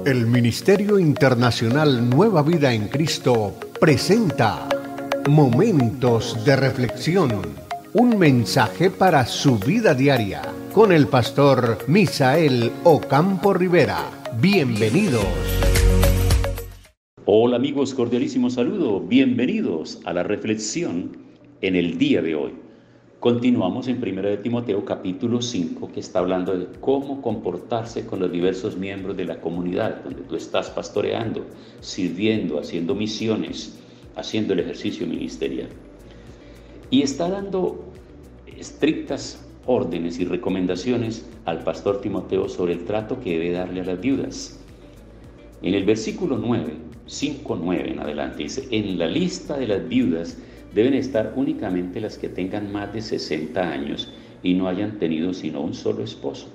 El Ministerio Internacional Nueva Vida en Cristo presenta Momentos de Reflexión, un mensaje para su vida diaria, con el pastor Misael Ocampo Rivera. Bienvenidos. Hola amigos, cordialísimo saludo. Bienvenidos a la reflexión en el día de hoy. Continuamos en 1 de Timoteo capítulo 5, que está hablando de cómo comportarse con los diversos miembros de la comunidad donde tú estás pastoreando, sirviendo, haciendo misiones, haciendo el ejercicio ministerial. Y está dando estrictas órdenes y recomendaciones al pastor Timoteo sobre el trato que debe darle a las viudas. En el versículo 9, 5:9 en adelante, dice: en la lista de las viudas deben estar únicamente las que tengan más de 60 años y no hayan tenido sino un solo esposo.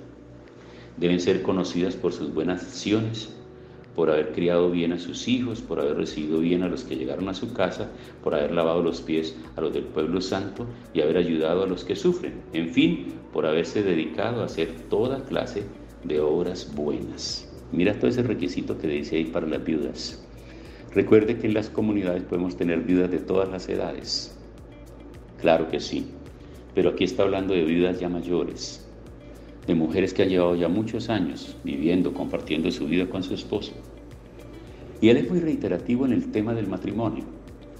Deben ser conocidas por sus buenas acciones, por haber criado bien a sus hijos, por haber recibido bien a los que llegaron a su casa, por haber lavado los pies a los del pueblo santo y haber ayudado a los que sufren. En fin, por haberse dedicado a hacer toda clase de obras buenas. Mira todo ese requisito que dice ahí para las viudas. Recuerde que en las comunidades podemos tener viudas de todas las edades. Claro que sí, pero aquí está hablando de viudas ya mayores, de mujeres que han llevado ya muchos años viviendo, compartiendo su vida con su esposo. Y él es muy reiterativo en el tema del matrimonio.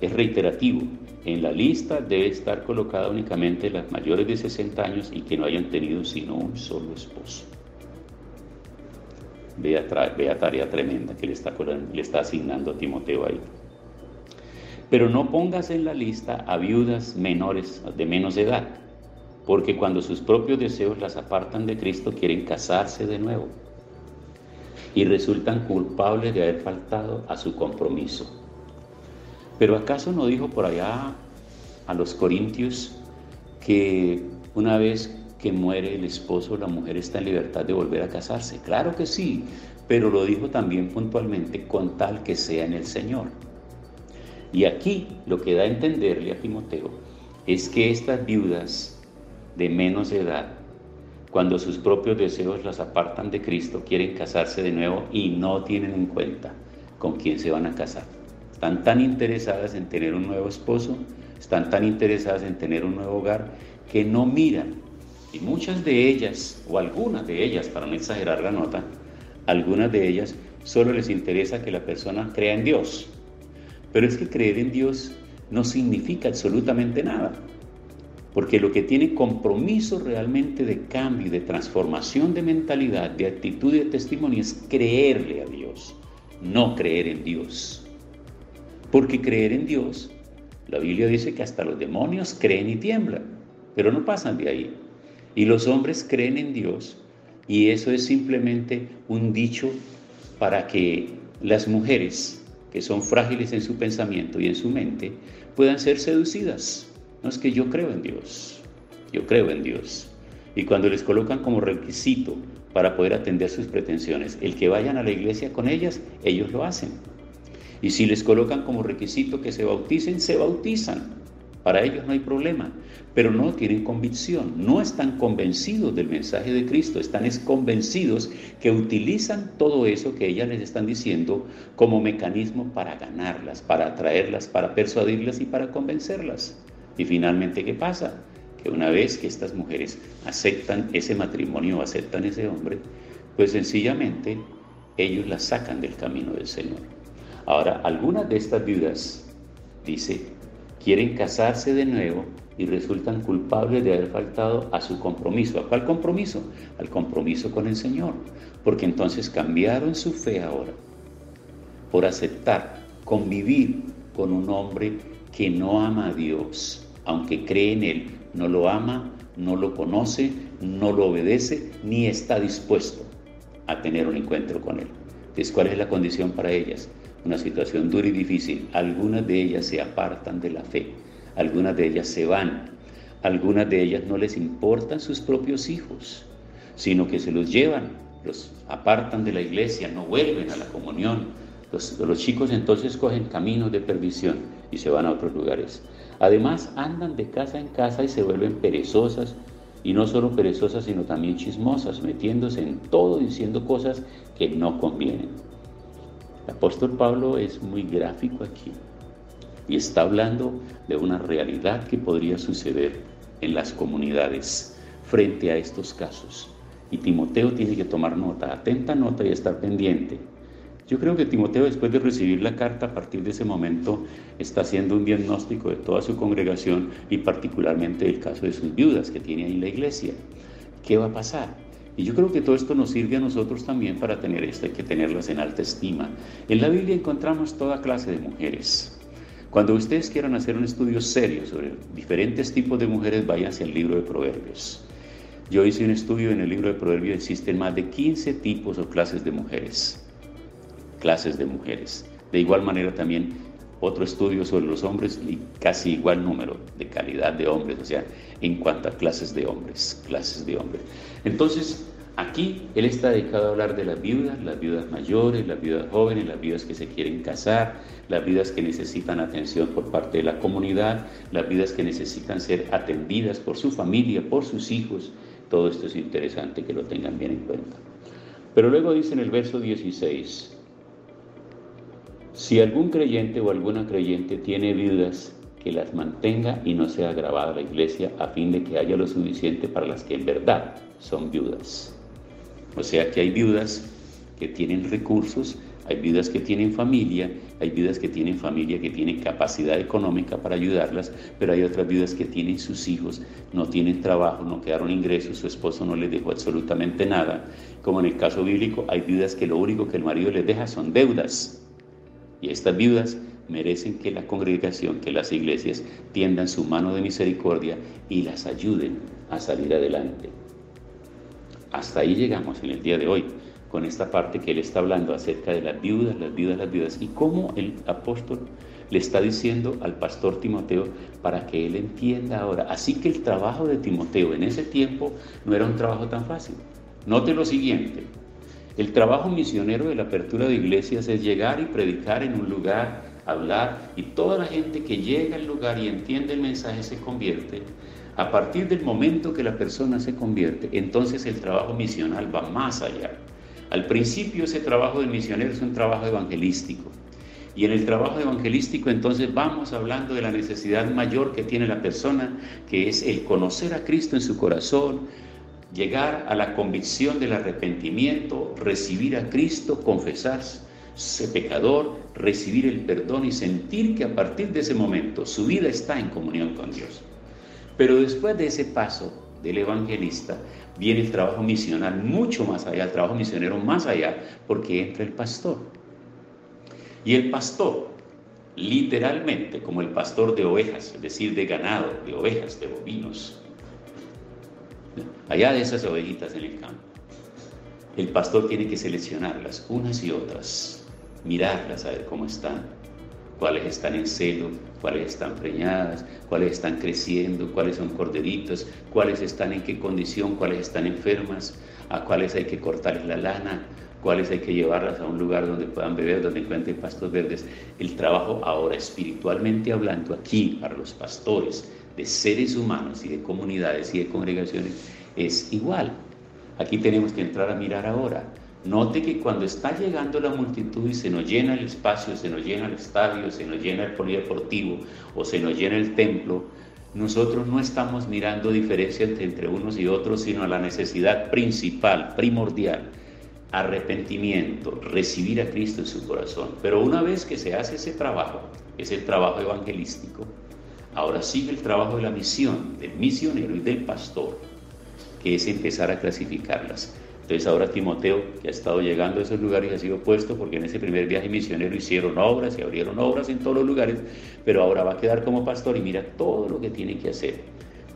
Es reiterativo. En la lista debe estar colocada únicamente las mayores de 60 años y que no hayan tenido sino un solo esposo. Vea tarea tremenda que le está asignando a Timoteo ahí. Pero no pongas en la lista a viudas menores, de menos edad, porque cuando sus propios deseos las apartan de Cristo, quieren casarse de nuevo y resultan culpables de haber faltado a su compromiso. Pero ¿acaso no dijo por allá a los corintios que una vez que muere el esposo, la mujer está en libertad de volver a casarse? Claro que sí, pero lo dijo también puntualmente, con tal que sea en el Señor. Y aquí lo que da a entenderle a Timoteo es que estas viudas de menos edad, cuando sus propios deseos las apartan de Cristo, quieren casarse de nuevo y no tienen en cuenta con quién se van a casar. Están tan interesadas en tener un nuevo esposo, están tan interesadas en tener un nuevo hogar, que no miran. Y muchas de ellas, o algunas de ellas, para no exagerar la nota, algunas de ellas solo les interesa que la persona crea en Dios. Pero es que creer en Dios no significa absolutamente nada, porque lo que tiene compromiso realmente de cambio y de transformación de mentalidad, de actitud y de testimonio es creerle a Dios, no creer en Dios. Porque creer en Dios, la Biblia dice que hasta los demonios creen y tiemblan, pero no pasan de ahí. Y los hombres creen en Dios, y eso es simplemente un dicho para que las mujeres, que son frágiles en su pensamiento y en su mente, puedan ser seducidas. No es que yo creo en Dios, yo creo en Dios. Y cuando les colocan como requisito para poder atender sus pretensiones el que vayan a la iglesia con ellas, ellos lo hacen. Y si les colocan como requisito que se bauticen, se bautizan. Para ellos no hay problema, pero no tienen convicción, no están convencidos del mensaje de Cristo, están convencidos que utilizan todo eso que ellas les están diciendo como mecanismo para ganarlas, para atraerlas, para persuadirlas y para convencerlas. Y finalmente, ¿qué pasa? Que una vez que estas mujeres aceptan ese matrimonio o aceptan ese hombre, pues sencillamente ellos las sacan del camino del Señor. Ahora, algunas de estas viudas, dice, quieren casarse de nuevo y resultan culpables de haber faltado a su compromiso. ¿A cuál compromiso? Al compromiso con el Señor. Porque entonces cambiaron su fe ahora por aceptar, convivir con un hombre que no ama a Dios, aunque cree en Él, no lo ama, no lo conoce, no lo obedece, ni está dispuesto a tener un encuentro con Él. Entonces, ¿cuál es la condición para ellas? Una situación dura y difícil. Algunas de ellas se apartan de la fe, algunas de ellas se van, algunas de ellas no les importan sus propios hijos, sino que se los llevan, los apartan de la iglesia, no vuelven a la comunión. Los chicos entonces cogen caminos de perdición y se van a otros lugares. Además andan de casa en casa y se vuelven perezosas, y no solo perezosas sino también chismosas, metiéndose en todo, diciendo cosas que no convienen. El apóstol Pablo es muy gráfico aquí y está hablando de una realidad que podría suceder en las comunidades frente a estos casos. Y Timoteo tiene que tomar nota, atenta nota y estar pendiente. Yo creo que Timoteo, después de recibir la carta, a partir de ese momento está haciendo un diagnóstico de toda su congregación y particularmente el caso de sus viudas que tiene ahí la iglesia. ¿Qué va a pasar? Y yo creo que todo esto nos sirve a nosotros también para tener esto, hay que tenerlas en alta estima. En la Biblia encontramos toda clase de mujeres. Cuando ustedes quieran hacer un estudio serio sobre diferentes tipos de mujeres, váyanse al libro de Proverbios. Yo hice un estudio en el libro de Proverbios, existen más de 15 tipos o clases de mujeres. De igual manera también otro estudio sobre los hombres y casi igual número de calidad de hombres, o sea, en cuanto a clases de hombres. Entonces, aquí él está dedicado a hablar de las viudas mayores, las viudas jóvenes, las viudas que se quieren casar, las viudas que necesitan atención por parte de la comunidad, las viudas que necesitan ser atendidas por su familia, por sus hijos. Todo esto es interesante que lo tengan bien en cuenta. Pero luego dice en el verso 16, si algún creyente o alguna creyente tiene viudas, que las mantenga y no sea agravada la iglesia, a fin de que haya lo suficiente para las que en verdad son viudas. O sea que hay viudas que tienen recursos, hay viudas que tienen familia, hay viudas que tienen familia que tienen capacidad económica para ayudarlas, pero hay otras viudas que tienen sus hijos, no tienen trabajo, no quedaron ingresos, su esposo no les dejó absolutamente nada. Como en el caso bíblico, hay viudas que lo único que el marido les deja son deudas. Y estas viudas merecen que la congregación, que las iglesias tiendan su mano de misericordia y las ayuden a salir adelante. Hasta ahí llegamos en el día de hoy, con esta parte que él está hablando acerca de las viudas, y cómo el apóstol le está diciendo al pastor Timoteo para que él entienda ahora. Así que el trabajo de Timoteo en ese tiempo no era un trabajo tan fácil. Note lo siguiente. El trabajo misionero de la apertura de iglesias es llegar y predicar en un lugar, hablar, y toda la gente que llega al lugar y entiende el mensaje se convierte. A partir del momento que la persona se convierte, entonces el trabajo misional va más allá. Al principio ese trabajo del misionero es un trabajo evangelístico. Y en el trabajo evangelístico entonces vamos hablando de la necesidad mayor que tiene la persona, que es el conocer a Cristo en su corazón, llegar a la convicción del arrepentimiento, recibir a Cristo, confesarse pecador, recibir el perdón y sentir que a partir de ese momento su vida está en comunión con Dios. Pero después de ese paso del evangelista viene el trabajo misional mucho más allá, el trabajo misionero más allá, porque entra el pastor. Y el pastor, literalmente como el pastor de ovejas, es decir, de ganado, de ovejas, de bovinos, allá de esas ovejitas en el campo, el pastor tiene que seleccionarlas unas y otras, mirarlas a ver cómo están, cuáles están en celo, cuáles están preñadas, cuáles están creciendo, cuáles son corderitos, cuáles están en qué condición, cuáles están enfermas, a cuáles hay que cortarles la lana, cuáles hay que llevarlas a un lugar donde puedan beber, donde encuentren pastos verdes. El trabajo ahora, espiritualmente hablando, aquí para los pastores de seres humanos y de comunidades y de congregaciones es igual. Aquí tenemos que entrar a mirar ahora. Note que cuando está llegando la multitud y se nos llena el espacio, se nos llena el estadio, se nos llena el polideportivo o se nos llena el templo, nosotros no estamos mirando diferencias entre unos y otros, sino a la necesidad principal, primordial: arrepentimiento, recibir a Cristo en su corazón. Pero una vez que se hace ese trabajo, es el trabajo evangelístico, ahora sigue el trabajo de la misión, del misionero y del pastor, que es empezar a clasificarlas. Entonces ahora Timoteo, que ha estado llegando a esos lugares, ha sido puesto porque en ese primer viaje misionero hicieron obras y abrieron obras en todos los lugares, pero ahora va a quedar como pastor y mira todo lo que tiene que hacer.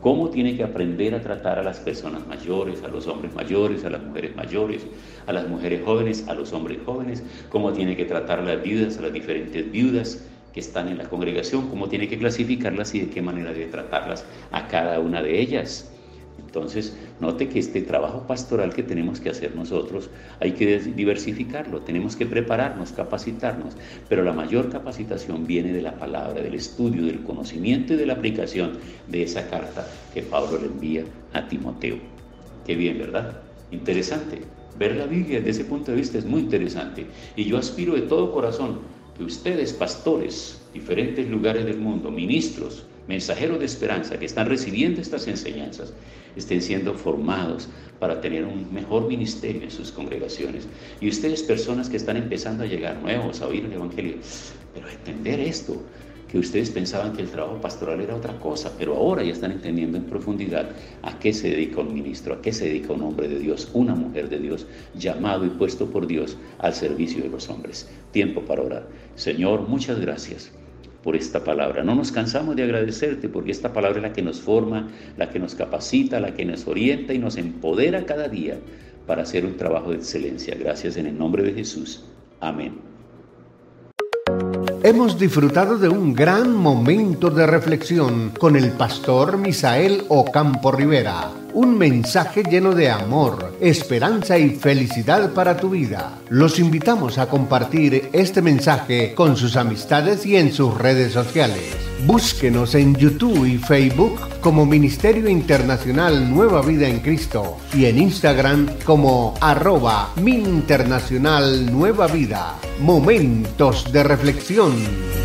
Cómo tiene que aprender a tratar a las personas mayores, a los hombres mayores, a las mujeres mayores, a las mujeres jóvenes, a los hombres jóvenes, cómo tiene que tratar a las viudas, a las diferentes viudas que están en la congregación, cómo tiene que clasificarlas y de qué manera debe tratarlas a cada una de ellas. Entonces, note que este trabajo pastoral que tenemos que hacer nosotros hay que diversificarlo, tenemos que prepararnos, capacitarnos, pero la mayor capacitación viene de la palabra, del estudio, del conocimiento y de la aplicación de esa carta que Pablo le envía a Timoteo. Qué bien, ¿verdad? Interesante. Ver la Biblia desde ese punto de vista es muy interesante. Y yo aspiro de todo corazón que ustedes, pastores, diferentes lugares del mundo, ministros, mensajeros de esperanza que están recibiendo estas enseñanzas, estén siendo formados para tener un mejor ministerio en sus congregaciones. Y ustedes, personas que están empezando a llegar nuevos a oír el Evangelio, pero a entender esto, que ustedes pensaban que el trabajo pastoral era otra cosa, pero ahora ya están entendiendo en profundidad a qué se dedica un ministro, a qué se dedica un hombre de Dios, una mujer de Dios, llamado y puesto por Dios al servicio de los hombres. Tiempo para orar. Señor, muchas gracias por esta palabra. No nos cansamos de agradecerte, porque esta palabra es la que nos forma, la que nos capacita, la que nos orienta y nos empodera cada día para hacer un trabajo de excelencia. Gracias en el nombre de Jesús. Amén. Hemos disfrutado de un gran momento de reflexión con el pastor Misael Ocampo Rivera. Un mensaje lleno de amor, esperanza y felicidad para tu vida. Los invitamos a compartir este mensaje con sus amistades y en sus redes sociales. Búsquenos en YouTube y Facebook como Ministerio Internacional Nueva Vida en Cristo y en Instagram como @MinInternacional Nueva Vida. Momentos de reflexión.